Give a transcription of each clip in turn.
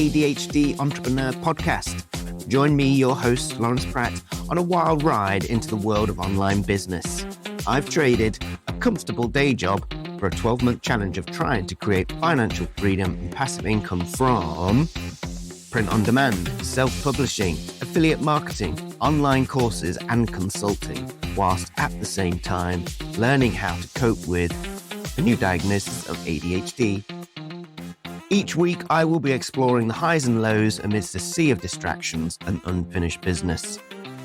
ADHD Entrepreneur Podcast. Join me, your host, Lawrence Pratt, on a wild ride into the world of online business. I've traded a comfortable day job for a 12-month challenge of trying to create financial freedom and passive income from print on demand, self-publishing, affiliate marketing, online courses and consulting, whilst at the same time learning how to cope with a new diagnosis of ADHD. Each week, I will be exploring the highs and lows amidst a sea of distractions and unfinished business,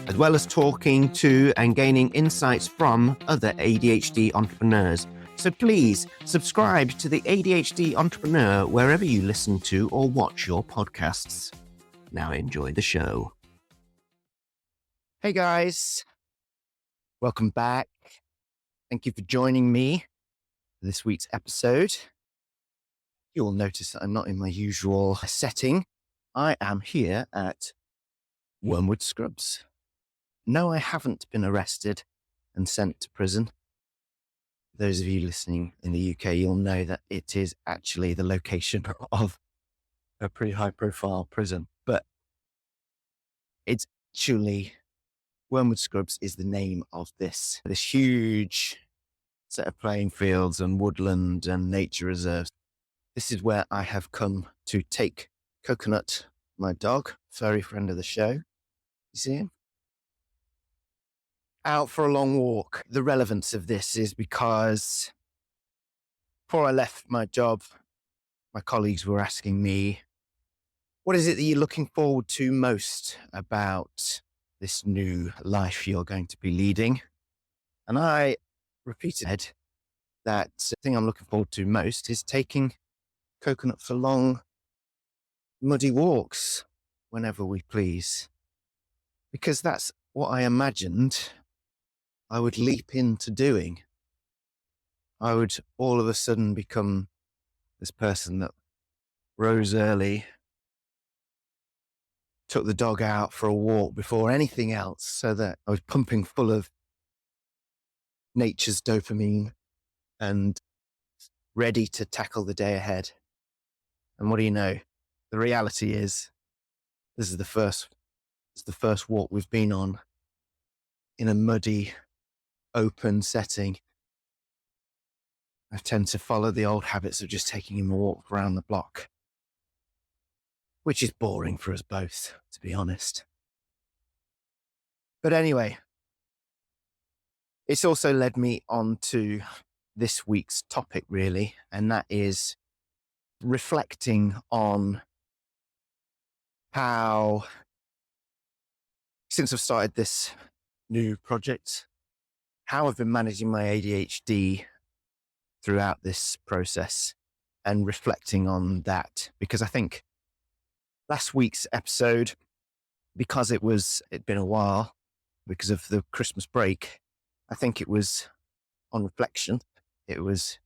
as well as talking to and gaining insights from other ADHD entrepreneurs. So please subscribe to the ADHD Entrepreneur wherever you listen to or watch your podcasts. Now enjoy the show. Hey guys, welcome back. Thank you for joining me for this week's episode. You'll notice that I'm not in my usual setting. I am here at Wormwood Scrubs. No, I haven't been arrested and sent to prison. Those of you listening in the UK, you'll know that it is actually the location of a pretty high-profile prison. But it's actually, Wormwood Scrubs is the name of this huge set of playing fields and woodland and nature reserves. This is where I have come to take Coconut, my dog, furry friend of the show. You see him? Out for a long walk. The relevance of this is because before I left my job, my colleagues were asking me, what is it that you're looking forward to most about this new life you're going to be leading? And I repeated that the thing I'm looking forward to most is taking Coconut for long, muddy walks whenever we please. Because that's what I imagined I would leap into doing. I would all of a sudden become this person that rose early, took the dog out for a walk before anything else, so that I was pumping full of nature's dopamine and ready to tackle the day ahead. And what do you know? The reality is, this is the first walk we've been on in a muddy, open setting. I tend to follow the old habits of just taking him a walk around the block, which is boring for us both, to be honest. But anyway, it's also led me on to this week's topic, really, and that is reflecting on how, since I've started this new project, how I've been managing my ADHD throughout this process and reflecting on that. Because I think last week's episode, because it'd been a while because of the Christmas break, I think it was, on reflection, it was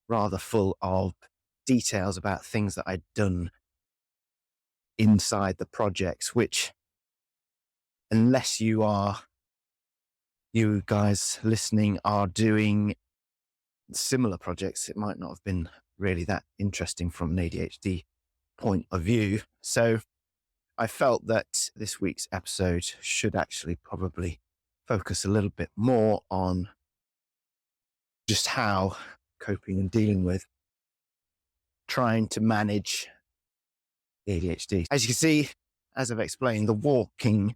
rather full of details about things that I'd done inside the projects, which, unless you guys listening are doing similar projects, it might not have been really that interesting from an ADHD point of view. So I felt that this week's episode should actually probably focus a little bit more on just how coping and dealing with trying to manage the ADHD. As you can see, as I've explained, the walking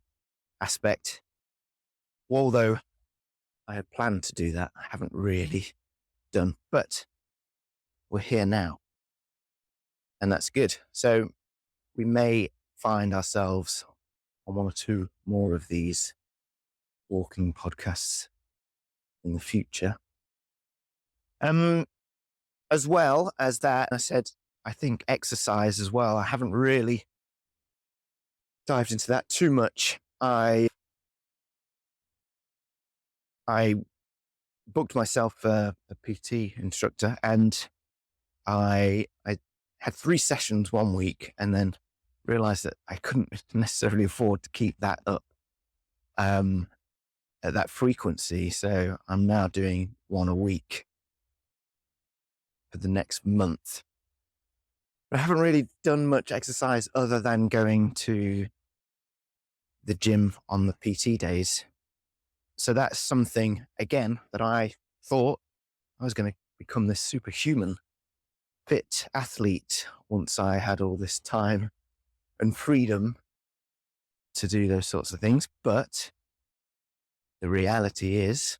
aspect, although I had planned to do that, I haven't really done, but we're here now, and that's good. So we may find ourselves on one or two more of these walking podcasts in the future. As well as that, I said, I think exercise as well. I haven't really dived into that too much. I booked myself a PT instructor, and I had 3 sessions one week, and then realized that I couldn't necessarily afford to keep that up at that frequency. So I'm now doing one a week for the next month. I haven't really done much exercise other than going to the gym on the PT days. So that's something, again, that I thought I was going to become this superhuman fit athlete once I had all this time and freedom to do those sorts of things. But the reality is,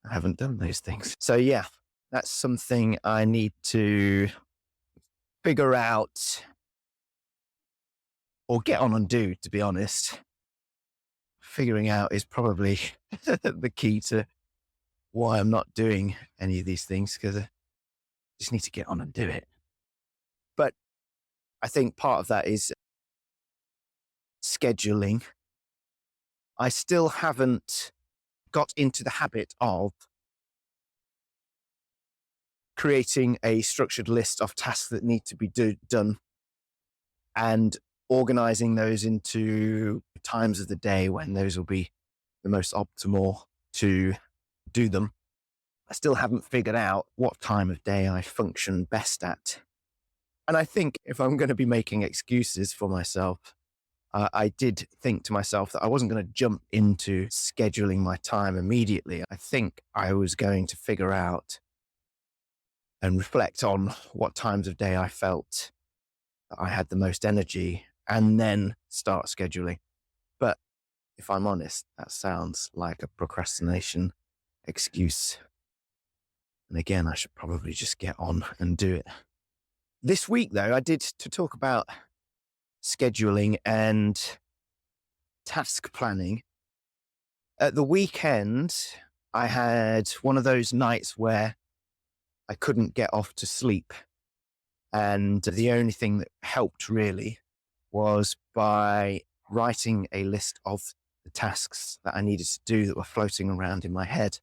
I haven't done those things. So, yeah, that's something I need to figure out or get on and do, to be honest. Figuring out is probably the key to why I'm not doing any of these things, because I just need to get on and do it. But I think part of that is scheduling. I still haven't got into the habit of creating a structured list of tasks that need to be done and organizing those into times of the day when those will be the most optimal to do them. I still haven't figured out what time of day I function best at. And I think if I'm going to be making excuses for myself, I did think to myself that I wasn't going to jump into scheduling my time immediately. I think I was going to figure out and reflect on what times of day I felt that I had the most energy and then start scheduling. But if I'm honest, that sounds like a procrastination excuse. And again, I should probably just get on and do it. This week, though, I did to talk about scheduling and task planning. At the weekend, I had one of those nights where I couldn't get off to sleep. And the only thing that helped really was by writing a list of the tasks that I needed to do that were floating around in my head.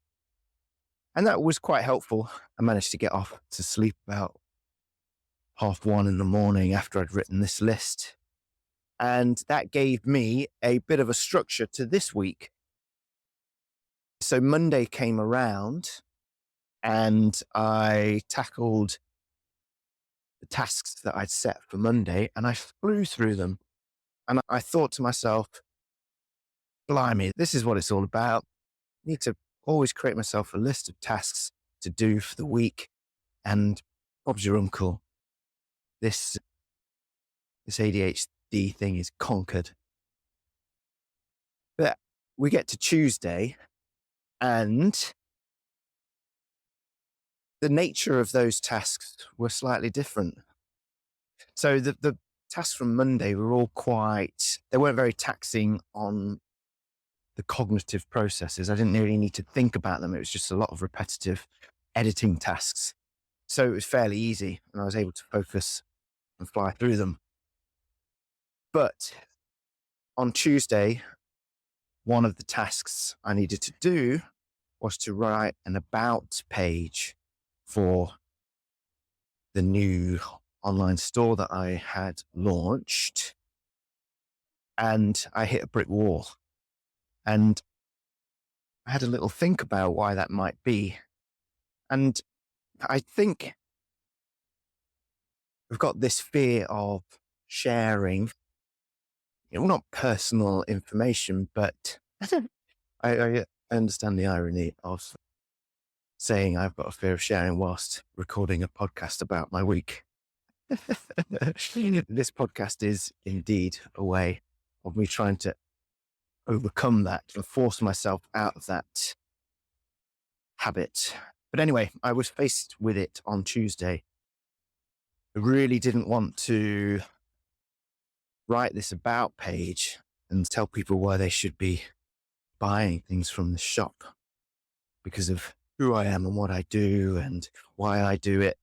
And that was quite helpful. I managed to get off to sleep about 1:30 in the morning after I'd written this list. And that gave me a bit of a structure to this week. So Monday came around and I tackled the tasks that I'd set for Monday and I flew through them. And I thought to myself, blimey, this is what it's all about. I need to always create myself a list of tasks to do for the week. And Bob's your uncle. This ADHD thing is conquered. But we get to Tuesday and the nature of those tasks were slightly different. So the tasks from Monday were all they weren't very taxing on the cognitive processes. I didn't really need to think about them. It was just a lot of repetitive editing tasks. So it was fairly easy and I was able to focus and fly through them. But on Tuesday, one of the tasks I needed to do was to write an about page for the new online store that I had launched. And I hit a brick wall. And I had a little think about why that might be. And I think we've got this fear of sharing, not personal information, but I understand the irony of saying I've got a fear of sharing whilst recording a podcast about my week. This podcast is indeed a way of me trying to overcome that and force myself out of that habit. But anyway, I was faced with it on Tuesday. I really didn't want to write this about page and tell people why they should be buying things from the shop because of who I am and what I do and why I do it.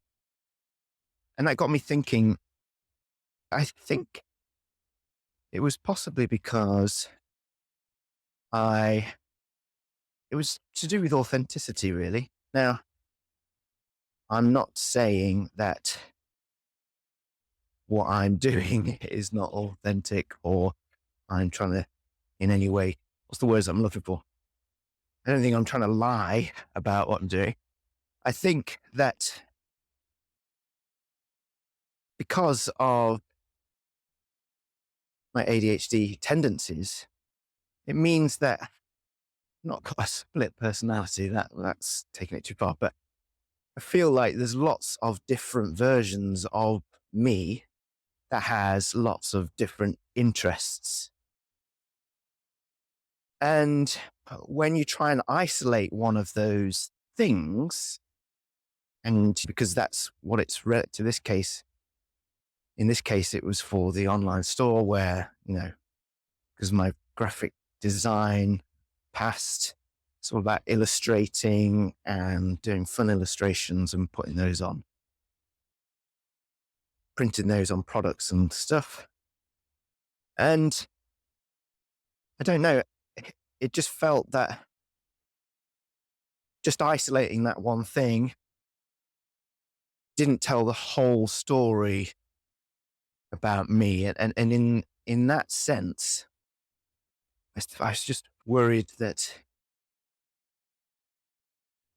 And that got me thinking, I think it was possibly because it was to do with authenticity, really. Now, I'm not saying that what I'm doing is not authentic or I'm trying to, in any way, what's the words I'm looking for? I don't think I'm trying to lie about what I'm doing. I think that because of my ADHD tendencies, it means that I've not got a split personality. That's taking it too far, but I feel like there's lots of different versions of me that has lots of different interests. And when you try and isolate one of those things, and because that's what it's to this case, in this case, it was for the online store where, because my graphic design past, it's all about illustrating and doing fun illustrations and putting those on, printing those on products and stuff. And I don't know, it just felt that just isolating that one thing didn't tell the whole story about me. And in that sense, I was just worried that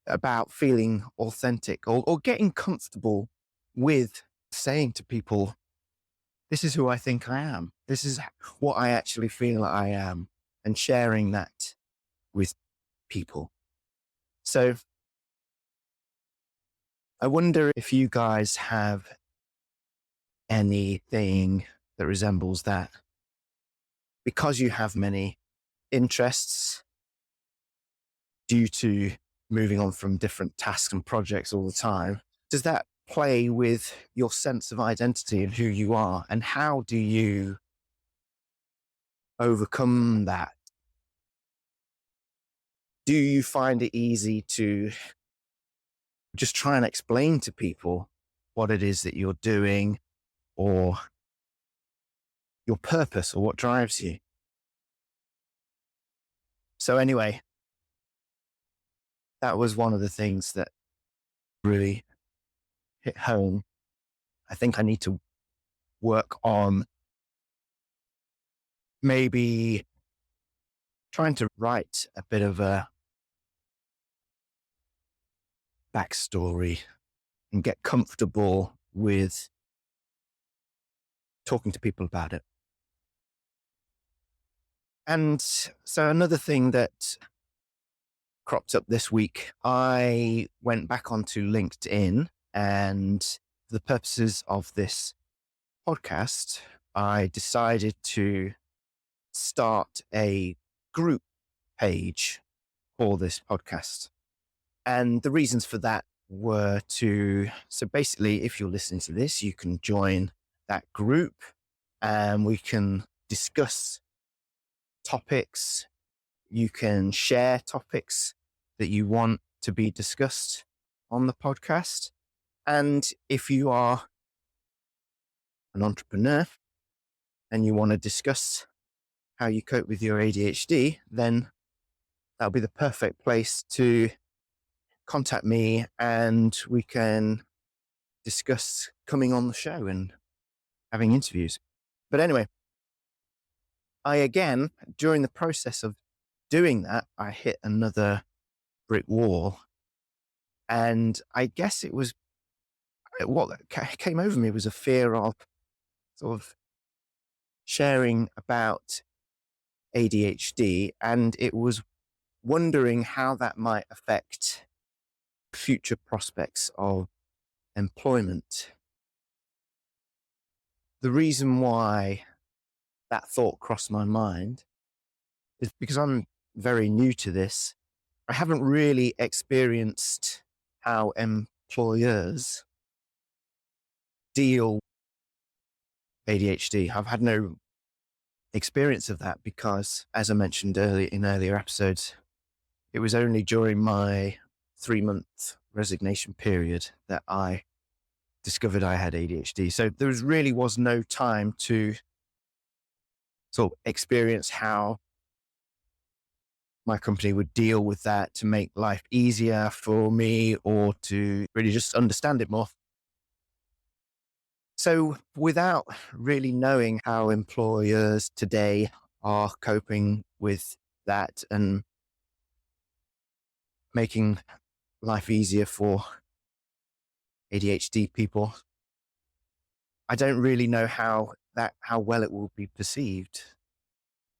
about feeling authentic or getting comfortable with saying to people, this is who I think I am. This is what I actually feel like I am, and sharing that with people. So I wonder if you guys have anything that resembles that, because you have many interests due to moving on from different tasks and projects all the time. Does that play with your sense of identity and who you are? And how do you overcome that? Do you find it easy to just try and explain to people what it is that you're doing, or your purpose, or what drives you? So anyway, that was one of the things that really hit home. I think I need to work on maybe trying to write a bit of a backstory and get comfortable with talking to people about it. And so another thing that cropped up this week, I went back onto LinkedIn, and for the purposes of this podcast, I decided to start a group page for this podcast. And the reasons for that were so basically, if you're listening to this, you can join that group and we can discuss topics. You can share topics that you want to be discussed on the podcast. And if you are an entrepreneur and you want to discuss how you cope with your ADHD, then that'll be the perfect place to contact me, and we can discuss coming on the show and having interviews. But anyway, during the process of doing that, I hit another brick wall. And I guess it was what came over me was a fear of sort of sharing about ADHD. And it was wondering how that might affect future prospects of employment. The reason why that thought crossed my mind is because I'm very new to this. I haven't really experienced how employers deal with ADHD. I've had no experience of that because, as I mentioned earlier episodes, it was only during my 3-month resignation period that I discovered I had ADHD. So there really was no time to sort of experience how my company would deal with that to make life easier for me, or to really just understand it more. So without really knowing how employers today are coping with that and making life easier for ADHD people, I don't really know how well it will be perceived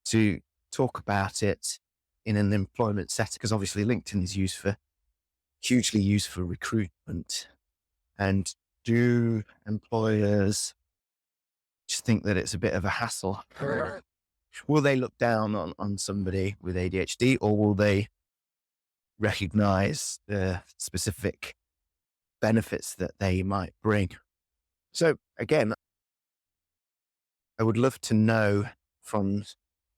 to talk about it in an employment setting, because obviously LinkedIn is hugely used for recruitment. And do employers just think that it's a bit of a hassle? Will they look down on somebody with ADHD, or will they recognize the specific benefits that they might bring? So again, I would love to know from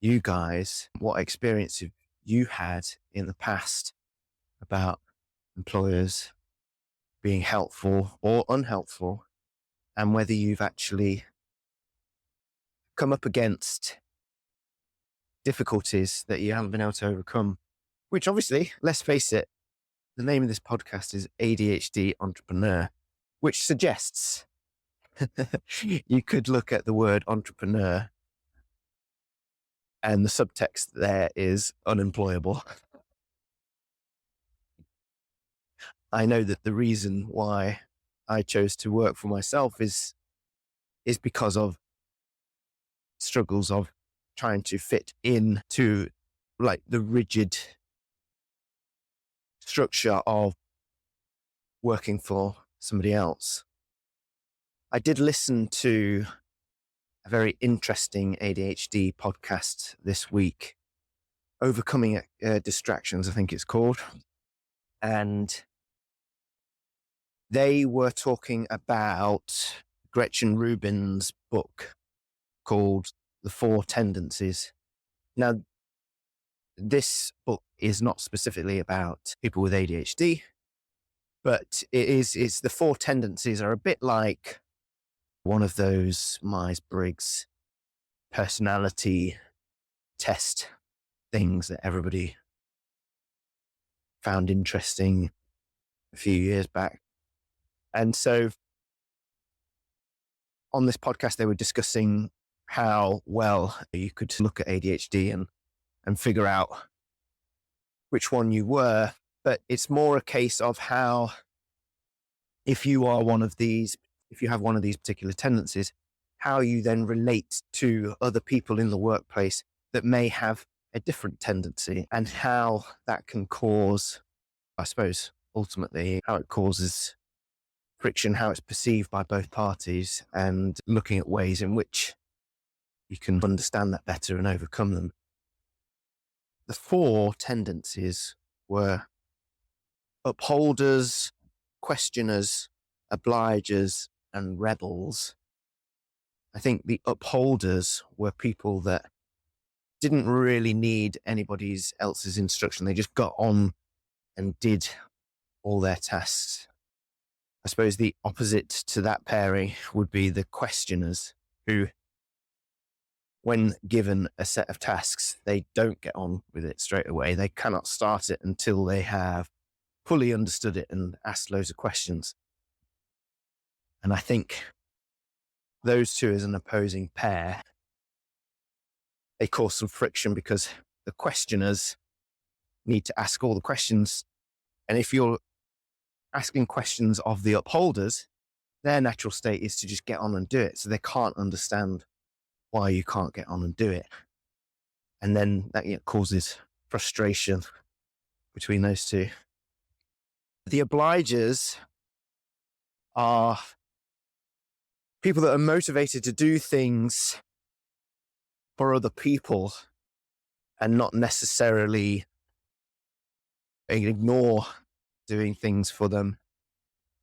you guys what experience you had in the past about employers being helpful or unhelpful, and whether you've actually come up against difficulties that you haven't been able to overcome, which obviously, let's face it, the name of this podcast is ADHD Entrepreneur, which suggests you could look at the word entrepreneur and the subtext there is unemployable. I know that the reason why I chose to work for myself is because of struggles of trying to fit into like the rigid structure of working for somebody else. I did listen to a very interesting ADHD podcast this week, Overcoming Distractions, I think it's called. And they were talking about Gretchen Rubin's book called The 4 Tendencies. Now, this book is not specifically about people with ADHD, but it's the 4 tendencies are a bit like one of those Myers-Briggs personality test things that everybody found interesting a few years back. And so on this podcast, they were discussing how well you could look at ADHD and figure out which one you were. But it's more a case of how, if you have one of these particular tendencies, how you then relate to other people in the workplace that may have a different tendency, and how that can cause, I suppose, ultimately, how it causes friction, how it's perceived by both parties, and looking at ways in which you can understand that better and overcome them. The 4 tendencies were upholders, questioners, obligers, and rebels. I think the upholders were people that didn't really need anybody else's instruction. They just got on and did all their tasks. I suppose the opposite to that pairing would be the questioners, who, when given a set of tasks, they don't get on with it straight away. They cannot start it until they have fully understood it and asked loads of questions. And I think those two as an opposing pair, they cause some friction because the questioners need to ask all the questions. And if you're asking questions of the upholders, their natural state is to just get on and do it. So they can't understand why you can't get on and do it. And then that causes frustration between those two. The obligers are people that are motivated to do things for other people and not necessarily ignore doing things for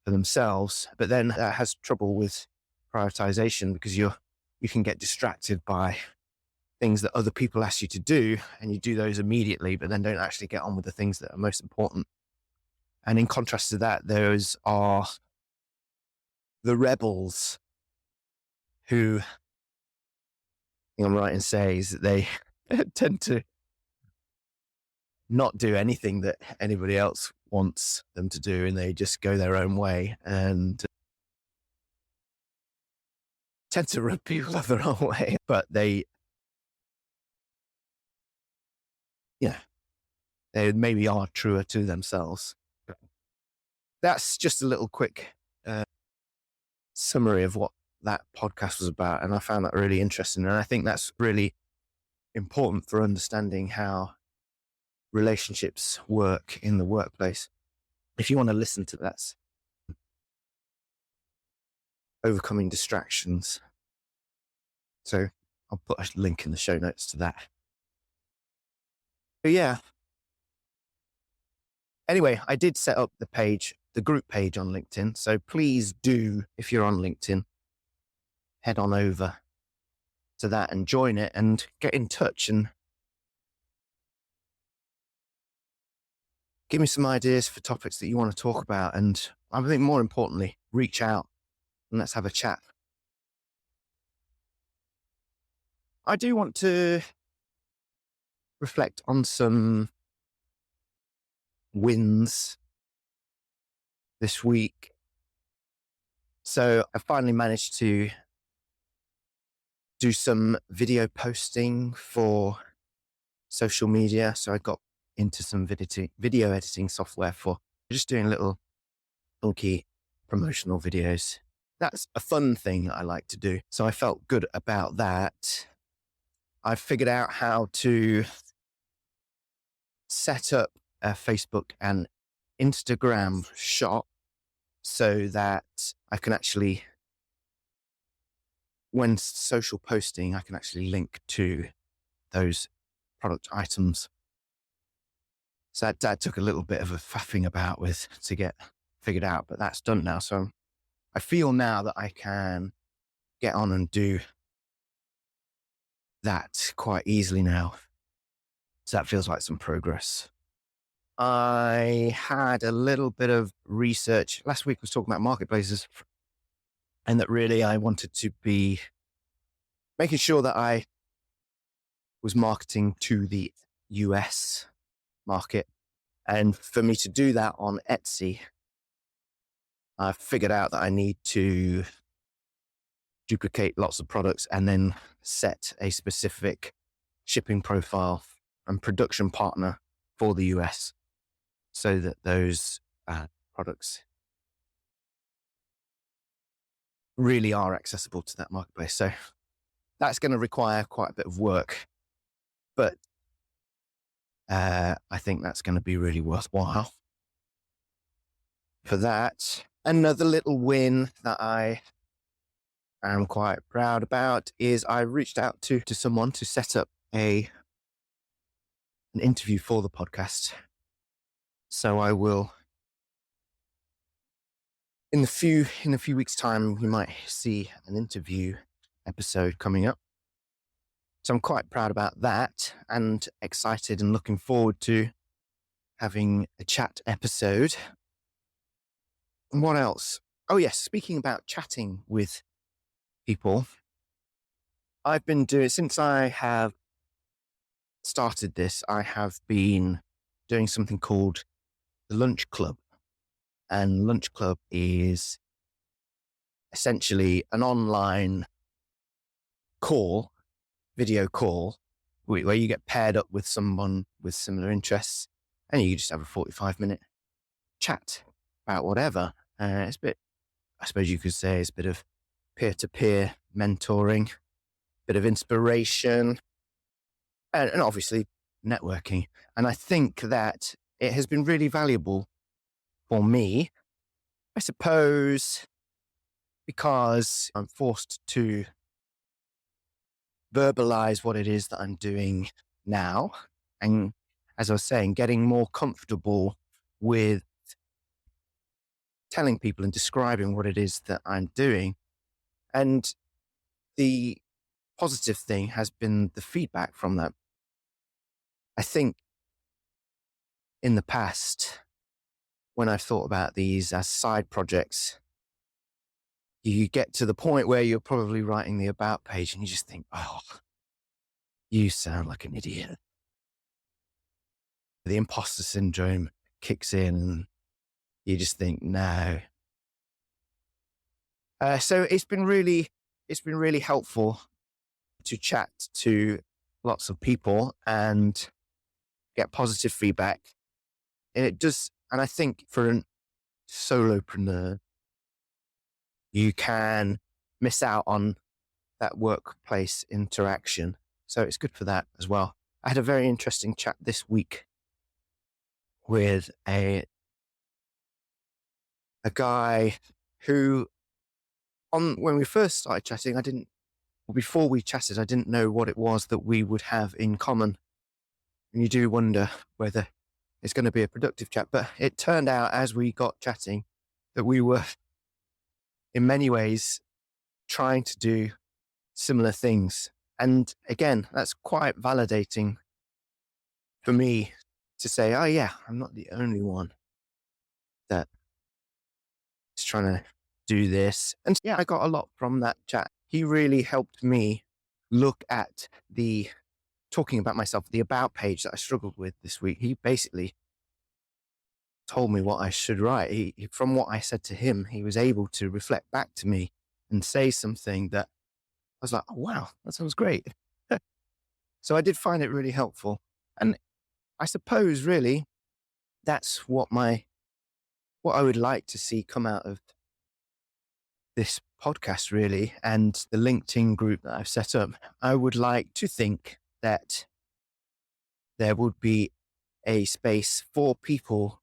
themselves. But then that has trouble with prioritization, because you can get distracted by things that other people ask you to do, and you do those immediately, but then don't actually get on with the things that are most important. And in contrast to that, those are the rebels, who, I'm right in saying, is that they tend to not do anything that anybody else wants them to do, and they just go their own way and tend to rub people the wrong way. But they maybe are truer to themselves. That's just a little quick summary of what that podcast was about, and I found that really interesting. And I think that's really important for understanding how relationships work in the workplace. If you want to listen to that, overcoming distractions. So I'll put a link in the show notes to that. But yeah. Anyway, I did set up the group page on LinkedIn. So please do, if you're on LinkedIn, head on over to that and join it and get in touch and give me some ideas for topics that you want to talk about. And I think more importantly, reach out and let's have a chat. I do want to reflect on some wins this week. So I finally managed to do some video posting for social media. So I got into some video editing software for just doing little funky promotional videos. That's a fun thing I like to do. So I felt good about that. I figured out how to set up a Facebook and Instagram shop so that I can actually, when social posting, I can actually link to those product items. So that took a little bit of a faffing about with to get figured out, but that's done now. So I feel now that I can get on and do that quite easily now. So that feels like some progress. I had a little bit of research. Last week I was talking about marketplaces, and that really I wanted to be making sure that I was marketing to the US market. And for me to do that on Etsy, I figured out that I need to duplicate lots of products and then set a specific shipping profile and production partner for the US so that those products really are accessible to that marketplace. So that's going to require quite a bit of work, but I think that's going to be really worthwhile. For that, another little win that I am quite proud about is I reached out to someone to set up an interview for the podcast. So I will, in a few weeks' time, you might see an interview episode coming up. So I'm quite proud about that and excited and looking forward to having a chat episode. And what else? Oh yes, speaking about chatting with people, I've been doing, since I have started this, I have been doing something called the Lunch Club. And Lunch Club is essentially an online video call, where you get paired up with someone with similar interests and you just have a 45-minute chat about whatever. It's a bit, I suppose you could say, it's a bit of peer-to-peer mentoring, bit of inspiration, and obviously networking. And I think that it has been really valuable for me, I suppose, because I'm forced to verbalize what it is that I'm doing now. And as I was saying, getting more comfortable with telling people and describing what it is that I'm doing. And the positive thing has been the feedback from that. I think in the past, when I've thought about these as side projects, you get to the point where you're probably writing the about page and you just think, oh, you sound like an idiot. The imposter syndrome kicks in and you just think, no. So it's been really helpful to chat to lots of people and get positive feedback. And it does, and I think for a solopreneur, you can miss out on that workplace interaction. So it's good for that as well. I had a very interesting chat this week with a guy who, when we first started chatting, before we chatted, I didn't know what it was that we would have in common. And you do wonder whether it's going to be a productive chat. But it turned out as we got chatting that we were in many ways trying to do similar things. And again, that's quite validating for me to say, oh yeah, I'm not the only one that is trying to do this. And yeah, I got a lot from that chat. He really helped me look at talking about myself, the about page that I struggled with this week. He basically told me what I should write. From what I said to him, he was able to reflect back to me and say something that I was like, oh, wow, that sounds great. So I did find it really helpful. And I suppose really that's what I would like to see come out of this podcast really, and the LinkedIn group that I've set up. I would like to think that there would be a space for people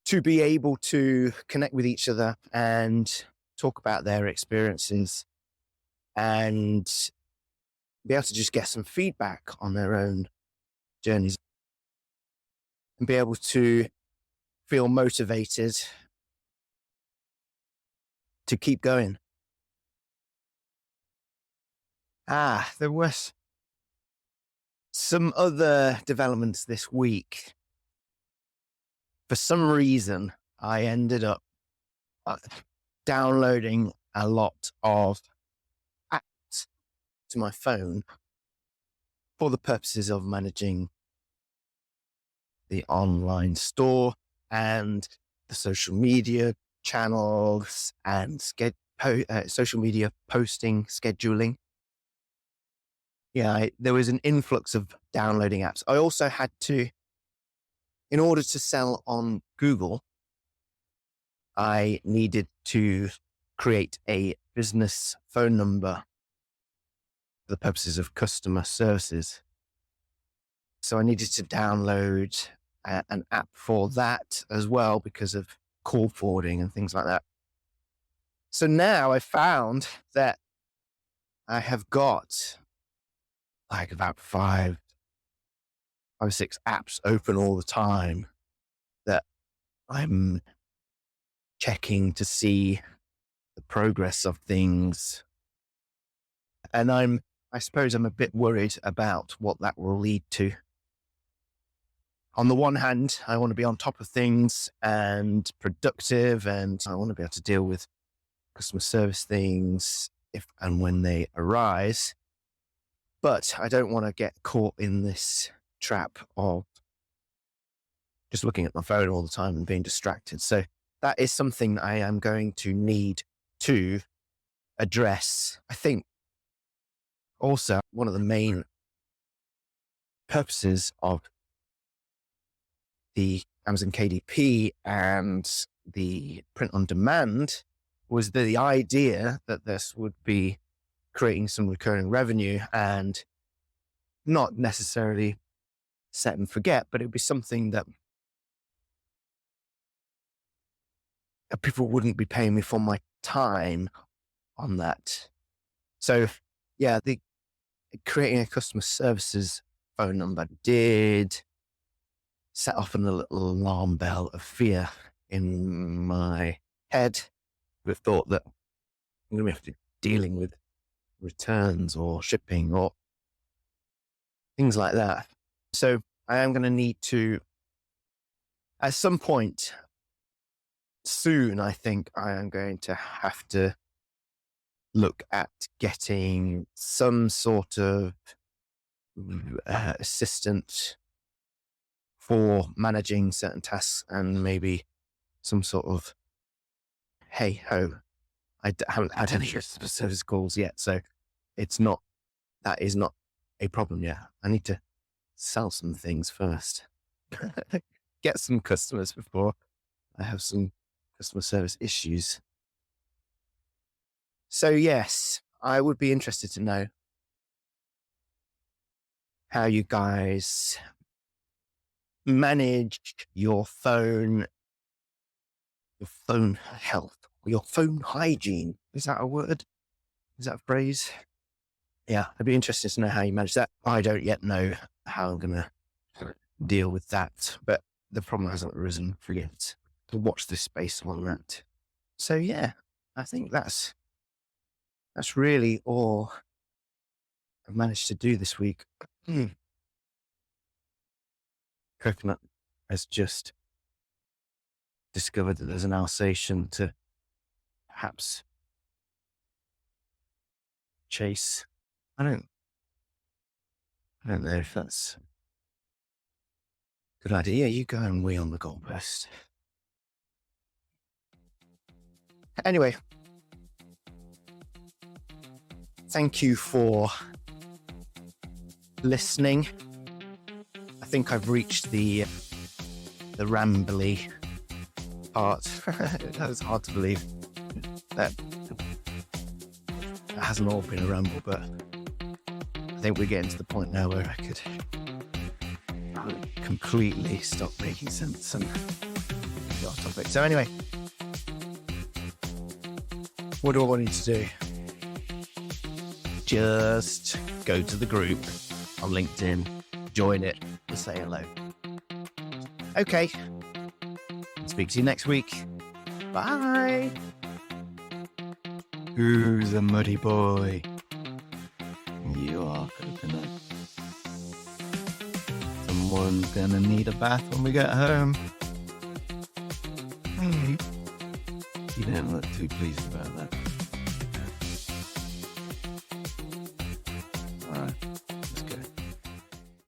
to be able to connect with each other and talk about their experiences and be able to just get some feedback on their own journeys and be able to feel motivated to keep going. There was some other developments this week. For some reason, I ended up downloading a lot of apps to my phone for the purposes of managing the online store and the social media channels and social media posting scheduling. Yeah, there was an influx of downloading apps. I also had to, in order to sell on Google, I needed to create a business phone number for the purposes of customer services. So I needed to download an app for that as well because of call forwarding and things like that. So now I found that I have got like about five or six apps open all the time that I'm checking to see the progress of things. And I suppose I'm a bit worried about what that will lead to. On the one hand, I want to be on top of things and productive, and I want to be able to deal with customer service things if and when they arise. But I don't want to get caught in this trap of just looking at my phone all the time and being distracted. So that is something that I am going to need to address. I think also one of the main purposes of the Amazon KDP and the print on demand was the idea that this would be creating some recurring revenue and not necessarily set and forget, but it would be something that people wouldn't be paying me for my time on that. So yeah, creating a customer services phone number did set off a little alarm bell of fear in my head with thought that I'm going to be dealing with returns or shipping or things like that. So I am going to need to, at some point soon, I think I am going to have to look at getting some sort of assistant for managing certain tasks and maybe some sort of, hey ho, I haven't had any customer service calls yet. So that is not a problem yet. I need to sell some things first, get some customers before I have some customer service issues. So yes, I would be interested to know how you guys manage your phone health, your phone hygiene. Is that a word? Is that a phrase? Yeah, I'd be interested to know how you manage that. I don't yet know how I'm going to deal with that, but the problem hasn't arisen for yet. To watch this space on that. So yeah, I think that's really all I've managed to do this week. Coconut has just discovered that there's an Alsatian to perhaps chase. I don't know if that's a good idea. You go and wee on the goalpost. Anyway, thank you for listening. I think I've reached the rambly part. That was hard to believe. That hasn't all been a ramble, but I think we're getting to the point now where I could completely stop making sense and get off topic. So anyway, what do I want you to do? Just go to the group on LinkedIn, join it, and say hello. Okay. Speak to you next week. Bye. Who's a muddy boy? You are, Coconut. Someone's gonna need a bath when we get home. You don't look too pleased about that. All right.